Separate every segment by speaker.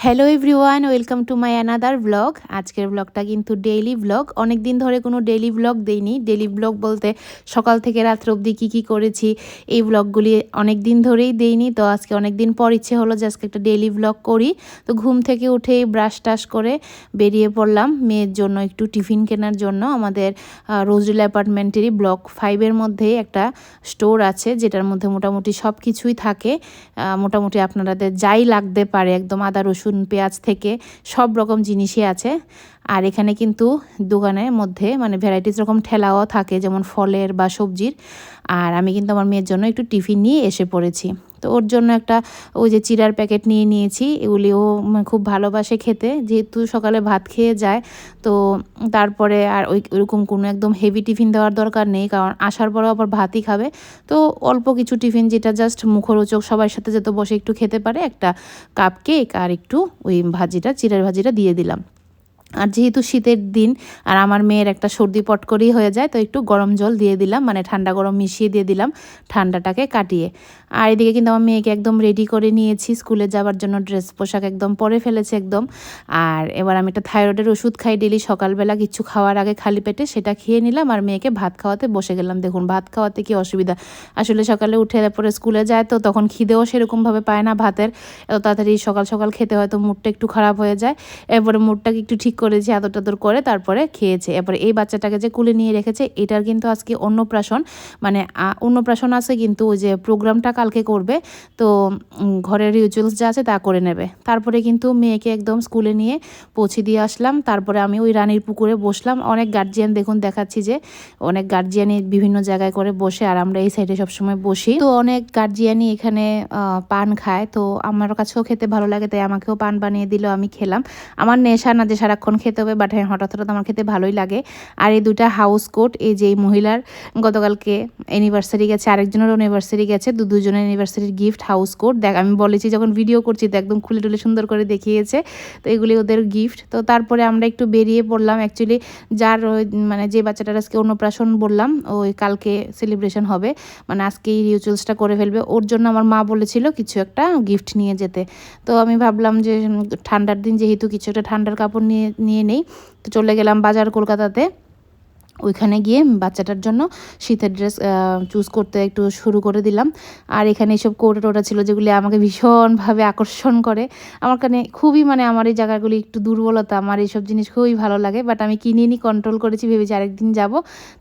Speaker 1: Hello everyone, welcome to my another blog. আজকের ব্লগটা কিন্তু ডেইলি ব্লগ। অনেক দিন ধরে কোনো ডেইলি ব্লগ দেইনি। ডেইলি ব্লগ বলতে সকাল থেকে রাত্র অবধি কী করেছি এই ব্লগগুলি অনেক দিন ধরেই দেইনি। তো আজকে অনেক দিন পর ইচ্ছে হলো যে আজকে একটা ডেইলি ব্লগ করি। তো ঘুম থেকে উঠেই ব্রাশ টাশ করে বেরিয়ে পড়লাম মেয়ের জন্য একটু টিফিন কেনার জন্য। আমাদের রোজডেল অ্যাপার্টমেন্টেরই ব্লক 5-এর মধ্যেই একটা স্টোর আছে, যেটার মধ্যে মোটামুটি সব কিছুই থাকে। মোটামুটি আপনাদের যাই লাগতে পারে, একদম আদা রসুন পেঁয়াজ থেকে সব রকম জিনিসই আছে। আর এখানে কিন্তু দোকানের মধ্যে মানে ভ্যারাইটিস রকম ঠেলাও থাকে, যেমন ফলের বা সবজির। আর আমি কিন্তু আমার মেয়ের জন্য একটু টিফিন নিয়ে এসে পড়েছি। তো ওর জন্য একটা ওই যে চিড়ার প্যাকেট নিয়ে নিয়েছি। এগুলিও খুব ভালোবাসে খেতে, যেহেতু সকালে ভাত খেয়ে যায়। তো তারপরে আর ওইরকম কোনো একদম হেভি টিফিন দেওয়ার দরকার নেই, কারণ আসার পরেও আবার ভাতই খাবে। তো অল্প কিছু টিফিন, যেটা জাস্ট মুখরোচক, সবার সাথে যত বসে একটু খেতে পারে, একটা কাপ কেক আর একটু ওই ভাজিটা, চিড়ের ভাজিটা দিয়ে দিলাম। আর যেহেতু শীতের দিন আর আমার মেয়ের একটা সর্দি পট করেই হয়ে যায়, তো একটু গরম জল দিয়ে দিলাম, মানে ঠান্ডা গরম মিশিয়ে দিয়ে দিলাম ঠান্ডাটাকে কাটিয়ে। আর এদিকে কিন্তু আমার মেয়েকে একদম রেডি করে নিয়েছি স্কুলে যাওয়ার জন্য। ড্রেস পোশাক একদম পরে ফেলেছে একদম। আর এবার আমি একটা থাইরয়েডের ওষুধ খাই ডেলি সকালবেলা কিছু খাওয়ার আগে খালি পেটে, সেটা খেয়ে নিলাম আর মেয়েকে ভাত খাওয়াতে বসে গেলাম। দেখুন ভাত খাওয়াতে কি অসুবিধা, আসলে সকালে উঠে পরে স্কুলে যায় তো তখন খিদেও সেরকমভাবে পায় না ভাতের। এত তাড়াতাড়ি সকাল সকাল খেতে হয় তো মুডটা একটু খারাপ হয়ে যায়। এরপরে মুডটাকে একটু ঠিক করেছি, আদর টাদর করে তারপরে খেয়েছে। এরপরে এই বাচ্চাটাকে যে কুলে নিয়ে রেখেছে, এটার কিন্তু আজকে অন্নপ্রাশন, মানে অন্নপ্রাশন আছে, কিন্তু ওই যে প্রোগ্রামটা কালকে করবে। তো ঘরের রিচুয়ালস যা আছে তা করে নেবে। তারপরে কিন্তু মেয়েকে একদম স্কুলে নিয়ে পৌঁছে দিয়ে আসলাম। তারপরে আমি ওই রানীর পুকুরে বসলাম। অনেক গার্জিয়ান দেখুন দেখাচ্ছি যে অনেক গার্জিয়ানই বিভিন্ন জায়গায় করে বসে, আর আমরা এই সাইডে সবসময় বসি। তো অনেক গার্জিয়ানই এখানে পান খায়, তো আমার কাছেও খেতে ভালো লাগে, তাই আমাকেও পান বানিয়ে দিল, আমি খেলাম। আমার নেশা না যে সারাক্ষণ খেতে হবে, বাট হ্যাঁ হঠাৎ হঠাৎ আমার খেতে ভালোই লাগে। আর এই দুটা হাউস কোট, এই যে এই মহিলার গতকালকে অ্যানিভার্সারি গেছে, আরেকজনেরও অ্যানিভার্সারি গেছে, দুজনের অ্যানিভার্সারির গিফট হাউস কোট। দেখ আমি বলেছি যখন ভিডিও করছি তো একদম খুলে টুলে সুন্দর করে দেখিয়েছে। তো এগুলি ওদের গিফট। তো তারপরে আমরা একটু বেরিয়ে পড়লাম। অ্যাকচুয়ালি যার মানে যে বাচ্চাটার আজকে অন্নপ্রাশন বললাম, ওই কালকে সেলিব্রেশন হবে, মানে আজকে এই রিচুয়ালসটা করে ফেলবে, ওর জন্য আমার মা বলেছিল কিছু একটা গিফট নিয়ে যেতে। তো আমি ভাবলাম যে ঠান্ডার দিন যেহেতু কিছু একটা ঠান্ডার কাপড় নিয়ে নিয়ে নেই। তো চলে গেলাম বাজার কলকাতাতে। ওইখানে গিয়ে বাচ্চাটার জন্য শীতের ড্রেস চুজ করতে একটু শুরু করে দিলাম। আর এখানে এইসব কৌটো টোটা ছিল যেগুলি আমাকে ভীষণভাবে আকর্ষণ করে। আমার কানে খুবই, মানে আমার এই জায়গাগুলি একটু দুর্বলতা, আমার এইসব জিনিস খুবই ভালো লাগে, বাট আমি কিনিনি, কন্ট্রোল করেছি, ভেবেছি আরেকদিন যাব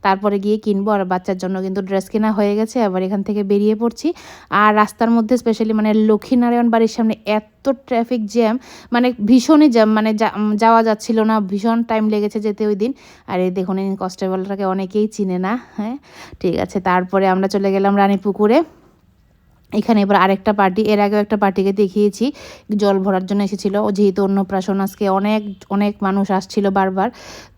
Speaker 1: তারপরে গিয়ে কিনবো। আর বাচ্চার জন্য কিন্তু ড্রেস কেনা হয়ে গেছে, আবার এখান থেকে বেরিয়ে পড়ছি। আর রাস্তার মধ্যে স্পেশালি মানে লক্ষ্মীনারায়ণ বাড়ির সামনে এত ট্রাফিক জ্যাম, মানে ভীষণই জ্যাম, মানে যাওয়া যাচ্ছিল না, ভীষণ টাইম লেগেছে যেতে ওই দিন। আর এই দেখুন এই কনস্টেবলটাকে অনেকেই চিনে না। হ্যাঁ ঠিক আছে, তারপরে আমরা চলে গেলাম রানীপুকুরে। এখানে এবার আরেকটা পার্টি, এর আগেও একটা পার্টিকে দেখিয়েছি, জল ভরার জন্য এসেছিল, ও যেহেতু অন্নপ্রাশন আজকে অনেক অনেক মানুষ আসছিল বারবার।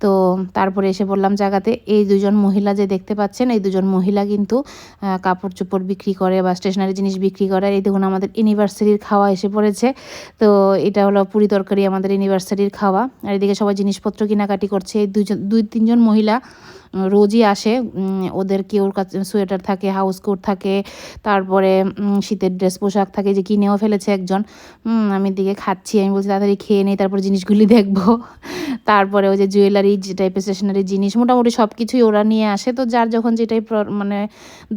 Speaker 1: তো তারপরে এসে বললাম জায়গাতে। এই দুজন মহিলা যে দেখতে পাচ্ছেন, এই দুজন মহিলা কিন্তু কাপড় চোপড় বিক্রি করে বা স্টেশনারি জিনিস বিক্রি করে। এই দেখুন আমাদের ইউনিভার্সিটির খাওয়া এসে পড়েছে। তো এটা হলো পুরি তরকারি, আমাদের ইউনিভার্সিটির খাওয়া। আর এদিকে সবাই জিনিসপত্র কেনাকাটি করছে। এই দুই তিনজন মহিলা রোজই আসে। ওদের কেউর কাছে সোয়েটার থাকে, হাউস কোট থাকে, তারপরে শীতের ড্রেস পোশাক থাকে, যে কিনেও ফেলেছে একজন। আমি দিকে খাচ্ছি, আমি বলছি তাড়াতাড়ি খেয়ে নেই, তারপর জিনিসগুলি দেখবো। তারপরে ওই যে জুয়েলারি যে টাইপের স্টেশনারি জিনিস মোটামুটি সব কিছুই ওরা নিয়ে আসে। তো যার যখন যেটাই মানে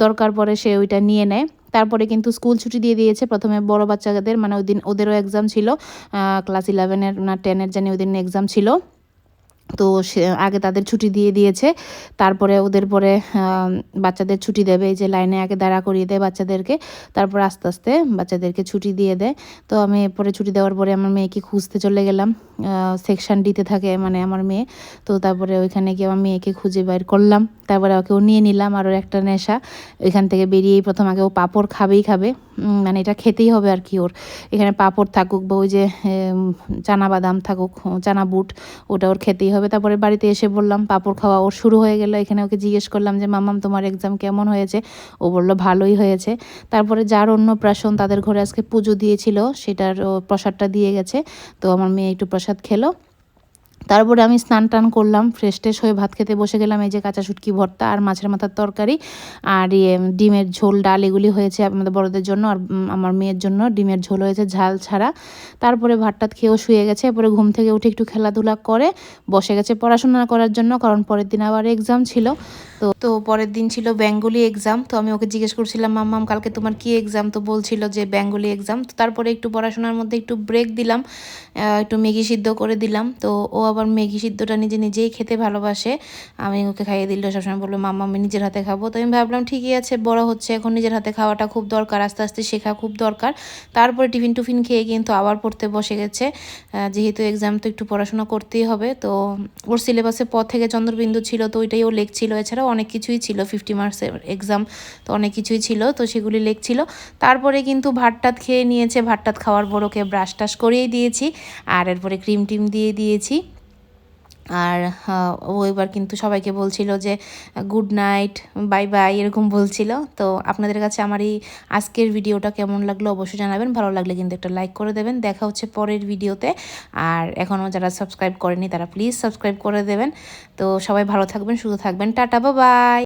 Speaker 1: দরকার পড়ে সে ওইটা নিয়ে নেয়। তারপরে কিন্তু স্কুল ছুটি দিয়ে দিয়েছে প্রথমে বড় বাচ্চাদের, মানে ওই দিন ওদেরও এক্সাম ছিল, ক্লাস 11-এর না 10-এর জানি ওই দিন এক্সাম ছিল। তো সে আগে তাদের ছুটি দিয়ে দিয়েছে, তারপরে ওদের পরে বাচ্চাদের ছুটি দেবে। এই যে লাইনে আগে দাঁড়া করিয়ে দেয় বাচ্চাদেরকে, তারপর আস্তে আস্তে বাচ্চাদেরকে ছুটি দিয়ে দেয়। তো আমি পরে ছুটি দেওয়ার পরে আমার মেয়েকে খুঁজতে চলে গেলাম। সেকশন ডিতে থাকে মানে আমার মেয়ে। তো তারপরে ওইখানে গিয়ে আমার মেয়েকে খুঁজে বের করলাম, তারপরে ওকেও নিয়ে নিলাম। আর ওর একটা নেশা, ওইখান থেকে বেরিয়েই প্রথম আগে ও পাঁপড় খাবেই খাবে, মানে এটা খেতেই হবে আর কি ওর। এখানে পাঁপড় থাকুক বা ওই যে চানা বাদাম থাকুক, চানা বুট, ওটা ওর খেতেই হবে। তারপরে বাড়িতে এসে বললাম পাঁপড় খাওয়া ওর শুরু হয়ে গেল। এখানে ওকে জিজ্ঞেস করলাম যে মাম্মাম তোমার এক্সাম কেমন হয়েছে, ও বললো ভালোই হয়েছে। তারপরে যার অন্নপ্রাশন তাদের ঘরে আজকে পুজো দিয়েছিল, সেটার প্রসাদটা দিয়ে গেছে। তো আমার মেয়ে একটু প্রসাদ খেলো। তারপরে আমি স্নান টান করলাম, ফ্রেশ ট্রেশ হয়ে ভাত খেতে বসে গেলাম। এই যে কাঁচা শুটকি ভর্তা আর মাছের মাথার তরকারি আর ডিমের ঝোল ডাল এগুলি হয়েছে আমাদের বড়দের জন্য, আর আমার মেয়ের জন্য ডিমের ঝোল হয়েছে ঝাল ছাড়া। তারপরে ভাতটাত খেয়েও শুয়ে গেছে। এরপরে ঘুম থেকে উঠে একটু খেলাধুলা করে বসে গেছে পড়াশোনা করার জন্য, কারণ পরের দিন আবার এক্সাম ছিল। তো পরের দিন ছিল বেঙ্গলি এক্সাম। তো আমি ওকে জিজ্ঞেস করছিলাম, মাম্মাম কালকে তোমার কি এক্সাম? তো বলছিল যে বেঙ্গলি এক্সাম। তো তারপরে একটু পড়াশোনার মধ্যে একটু ব্রেক দিলাম, একটু ম্যাগি সিদ্ধ করে দিলাম। তো ও আবার ম্যাগি সিদ্ধটা নিজেই খেতে ভালোবাসে। আমি ওকে খাইয়ে দিল, সবসময় বললো মাম্মা আমি নিজের হাতে খাবো। তো আমি ভাবলাম ঠিকই আছে, বড় হচ্ছে এখন, নিজের হাতে খাওয়াটা খুব দরকার, আস্তে আস্তে শেখা খুব দরকার। তারপরে টিফিন টুফিন খেয়ে কিন্তু আবার পড়তে বসে গেছে, যেহেতু এক্সাম তো একটু পড়াশোনা করতেই হবে। তো ওর সিলেবাসে প থেকে চন্দ্রবিন্দু ছিল, তো ওইটাই ও লিখছিল। এছাড়াও অনেক কিছুই ছিল, 50 মার্কসের এক্সাম, তো অনেক কিছুই ছিল, তো সেগুলি লিখছিল। তারপরে কিন্তু ভাতটাত খেয়ে নিয়েছে। ভাতটাত খাওয়ার পর ওকে ব্রাশ টাশ করিয়ে দিয়েছি, আর এরপরে ক্রিম টিম দিয়ে দিয়েছি। আর ও এবার কিন্তু সবাইকে বলছিল যে গুড নাইট, বাই বাই এরকম বলছিল। তো আপনাদের কাছে আমার এই আজকের ভিডিওটা কেমন লাগলো অবশ্যই জানাবেন। ভালো লাগলে কিন্তু একটা লাইক করে দেবেন। দেখা হচ্ছে পরের ভিডিওতে। আর এখনও যারা সাবস্ক্রাইব করেনি তারা প্লিজ সাবস্ক্রাইব করে দেবেন। তো সবাই ভালো থাকবেন, সুস্থ থাকবেন। Tata, bye bye.